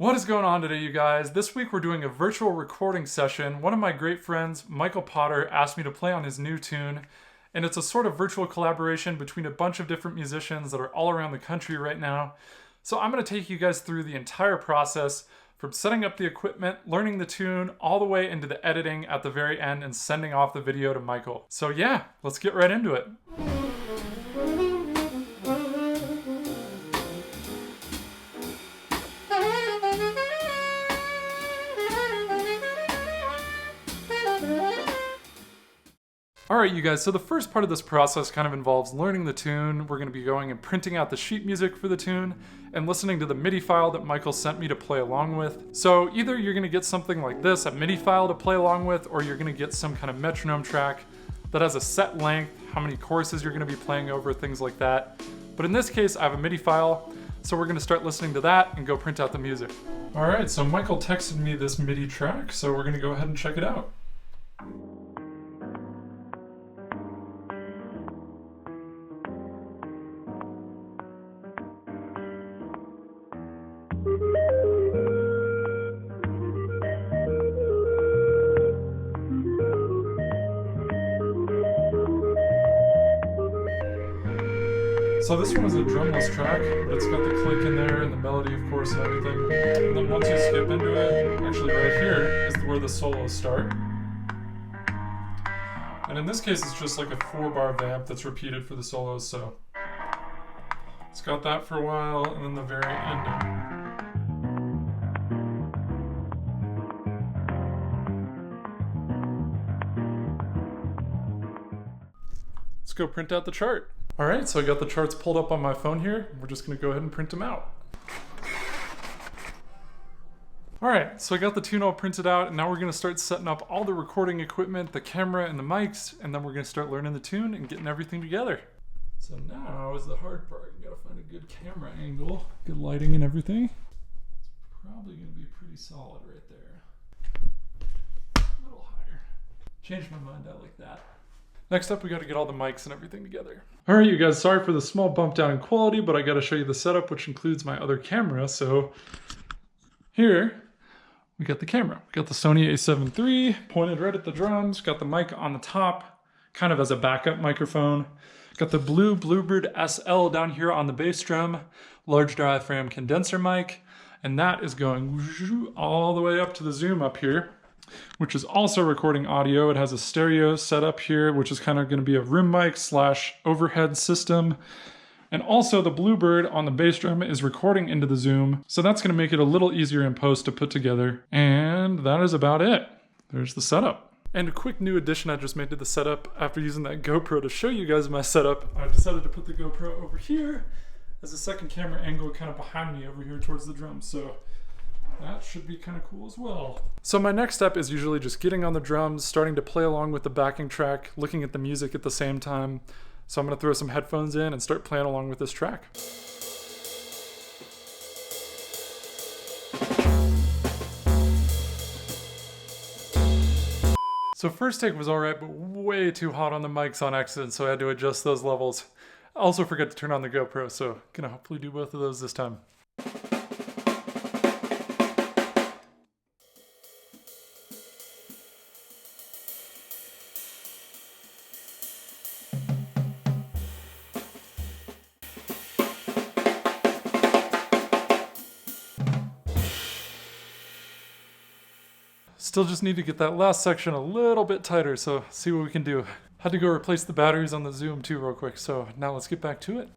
What is going on today, you guys? This week we're doing a virtual recording session. One of my great friends, Michael Potter, asked me to play on his new tune, and it's a sort of virtual collaboration between a bunch of different musicians that are all around the country right now. So I'm going to take you guys through the entire process from setting up the equipment, learning the tune, all the way into the editing at the very end and sending off the video to Michael. So yeah, let's get right into it. Alright you guys, so the first part of this process kind of involves learning the tune. We're going to be going and printing out the sheet music for the tune and listening to the MIDI file that Michael sent me to play along with. So either you're going to get something like this, a MIDI file to play along with, or you're going to get some kind of metronome track that has a set length, how many choruses you're going to be playing over, things like that. But in this case, I have a MIDI file, so we're going to start listening to that and go print out the music. Alright, so Michael texted me this MIDI track, so we're going to go ahead and check it out. So this one is a drumless track, but it's got the click in there and the melody, of course, and everything. And then once you skip into it, actually right here is where the solos start. And in this case, it's just like a 4-bar vamp that's repeated for the solos, so it's got that for a while, and then the very ending. Let's go print out the chart. All right, so I got the charts pulled up on my phone here. We're just gonna go ahead and print them out. All right, so I got the tune all printed out, and now we're gonna start setting up all the recording equipment, the camera and the mics, and then we're gonna start learning the tune and getting everything together. So now is the hard part. You gotta find a good camera angle, good lighting and everything. It's probably gonna be pretty solid right there. A little higher. Changed my mind, I like that. Next up, we got to get all the mics and everything together. All right, you guys, sorry for the small bump down in quality, but I got to show you the setup, which includes my other camera. So here, we got the camera. We got the Sony a7 III pointed right at the drums, got the mic on the top, kind of as a backup microphone. Got the blue Bluebird SL down here on the bass drum, large diaphragm condenser mic, and that is going all the way up to the Zoom up here, which is also recording audio. It has a stereo setup here, which is kind of going to be a room mic / overhead system. And also the Bluebird on the bass drum is recording into the Zoom. So that's going to make it a little easier in post to put together. And that is about it. There's the setup. And a quick new addition I just made to the setup after using that GoPro to show you guys my setup. I decided to put the GoPro over here as a second camera angle kind of behind me over here towards the drums. So that should be kind of cool as well. So my next step is usually just getting on the drums, starting to play along with the backing track, looking at the music at the same time. So I'm going to throw some headphones in and start playing along with this track. So first take was alright, but way too hot on the mics on accident, so I had to adjust those levels. I also forgot to turn on the GoPro, so gonna hopefully do both of those this time. Still just need to get that last section a little bit tighter, so see what we can do. Had to go replace the batteries on the Zoom too real quick, so now let's get back to it.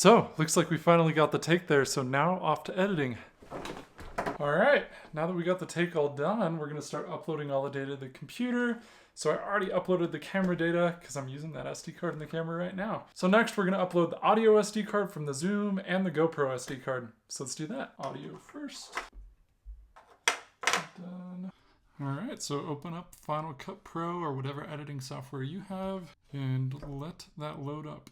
So, looks like we finally got the take there, so now off to editing. Alright, now that we got the take all done, we're going to start uploading all the data to the computer. So I already uploaded the camera data because I'm using that SD card in the camera right now. So next we're going to upload the audio SD card from the Zoom and the GoPro SD card. So let's do that. Audio first. Done. Alright, so open up Final Cut Pro or whatever editing software you have and let that load up.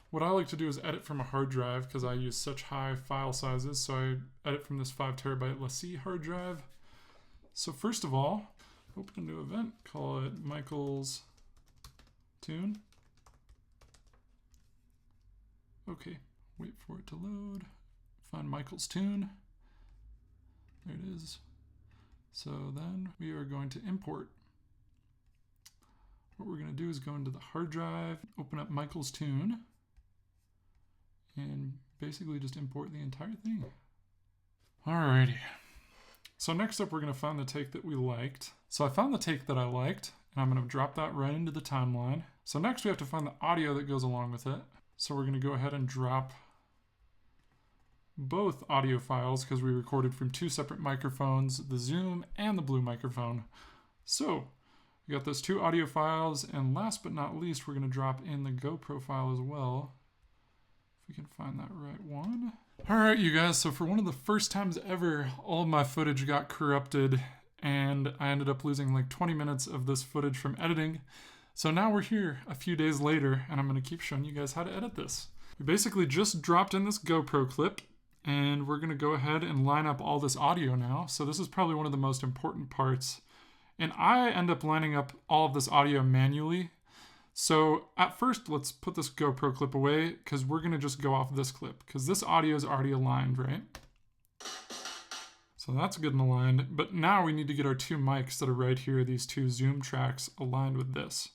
What I like to do is edit from a hard drive because I use such high file sizes. So I edit from this 5 terabyte LaCie hard drive. So first of all, open a new event, call it Michael's Tune. Okay, wait for it to load. Find Michael's Tune. There it is. So then we are going to import. What we're going to do is go into the hard drive, open up Michael's Tune, and basically just import the entire thing. Alrighty. So next up, we're going to find the take that we liked. So I found the take that I liked, and I'm going to drop that right into the timeline. So next we have to find the audio that goes along with it. So we're going to go ahead and drop both audio files because we recorded from 2 separate microphones, the Zoom and the Blue microphone. So we got those 2 audio files, and last but not least, we're going to drop in the GoPro file as well. If we can find that right one. Alright, you guys, so for one of the first times ever, all of my footage got corrupted, and I ended up losing like 20 minutes of this footage from editing. So now we're here a few days later, and I'm going to keep showing you guys how to edit this. We basically just dropped in this GoPro clip, and we're going to go ahead and line up all this audio now. So this is probably one of the most important parts. And I end up lining up all of this audio manually. So at first, let's put this GoPro clip away because we're going to just go off this clip because this audio is already aligned, right? So that's good and aligned. But now we need to get our 2 mics that are right here, these 2 Zoom tracks aligned with this.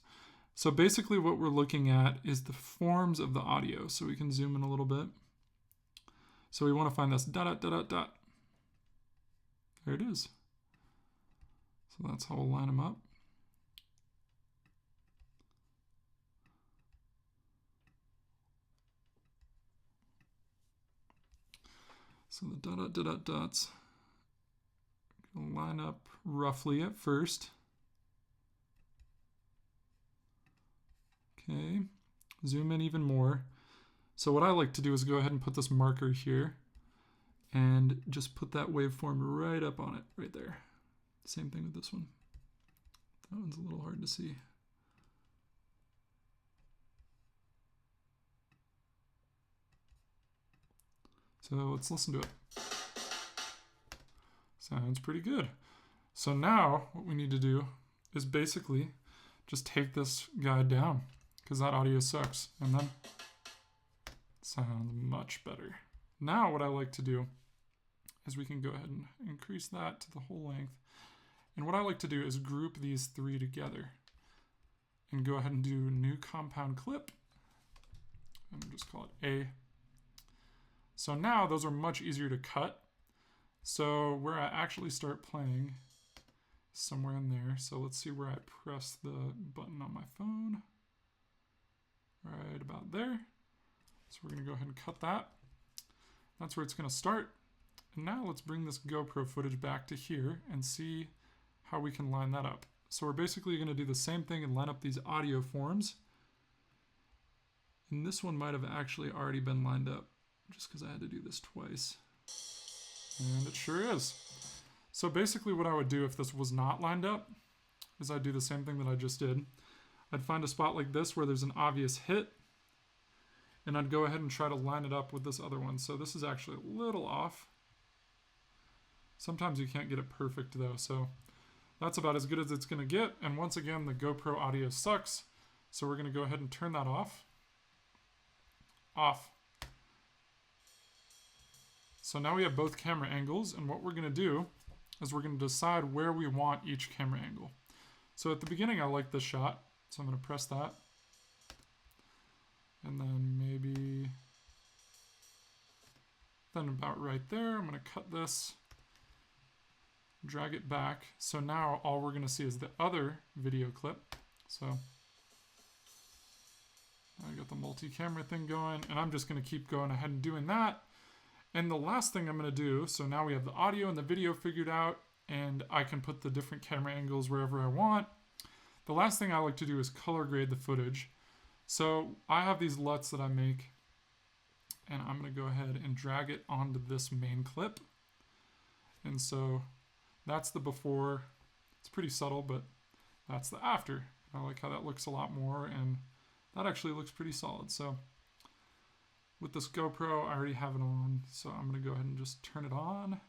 So basically what we're looking at is the forms of the audio. So we can zoom in a little bit. So we want to find this dot, dot, dot, dot, dot. There it is. So that's how we'll line them up. So the dot, dot, dot, dot, dots will line up roughly at first. Okay, zoom in even more. So what I like to do is go ahead and put this marker here and just put that waveform right up on it, right there. Same thing with this one. That one's a little hard to see. So let's listen to it. Sounds pretty good. So now what we need to do is basically just take this guy down because that audio sucks. And then sounds much better. Now what I like to do is we can go ahead and increase that to the whole length. And what I like to do is group these 3 together and go ahead and do new compound clip. And just call it A. So now those are much easier to cut. So where I actually start playing, somewhere in there. So let's see where I press the button on my phone. Right about there. So we're going to go ahead and cut that. That's where it's going to start. And now let's bring this GoPro footage back to here and see how we can line that up. So we're basically going to do the same thing and line up these audio forms. And this one might have actually already been lined up just because I had to do this twice. And it sure is. So basically what I would do if this was not lined up is I'd do the same thing that I just did. I'd find a spot like this where there's an obvious hit, and I'd go ahead and try to line it up with this other one. So this is actually a little off. Sometimes you can't get it perfect though, so that's about as good as it's gonna get. And once again, the GoPro audio sucks, so we're gonna go ahead and turn that off. Off. So now we have both camera angles, and what we're gonna do is we're gonna decide where we want each camera angle. So at the beginning, I like this shot, so I'm gonna press that. And then maybe, then about right there, I'm gonna cut this, drag it back. So now all we're gonna see is the other video clip. So I got the multi-camera thing going, and I'm just going to keep going ahead and doing that. And the last thing I'm going to do, so now we have the audio and the video figured out, and I can put the different camera angles wherever I want. The last thing I like to do is color grade the footage. So I have these LUTs that I make, and I'm going to go ahead and drag it onto this main clip. And so that's the before. It's pretty subtle, but that's the after. I like how that looks a lot more, and that actually looks pretty solid. So with this GoPro, I already have it on, so I'm going to go ahead and just turn it on.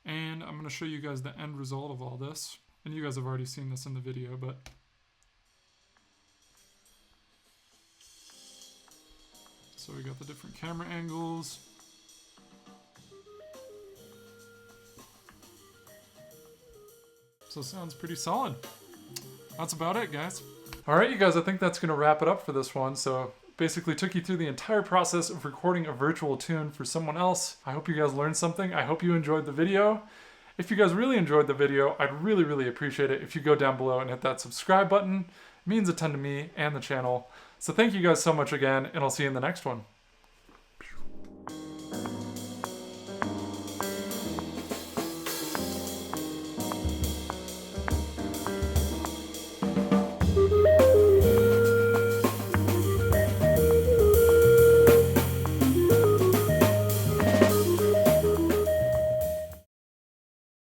And I'm going to show you guys the end result of all this. And you guys have already seen this in the video, but so we got the different camera angles. So it sounds pretty solid. That's about it, guys. All right, you guys, I think that's going to wrap it up for this one. So basically took you through the entire process of recording a virtual tune for someone else. I hope you guys learned something. I hope you enjoyed the video. If you guys really enjoyed the video, I'd really appreciate it if you go down below and hit that subscribe button. It means a ton to me and the channel. So thank you guys so much again, and I'll see you in the next one.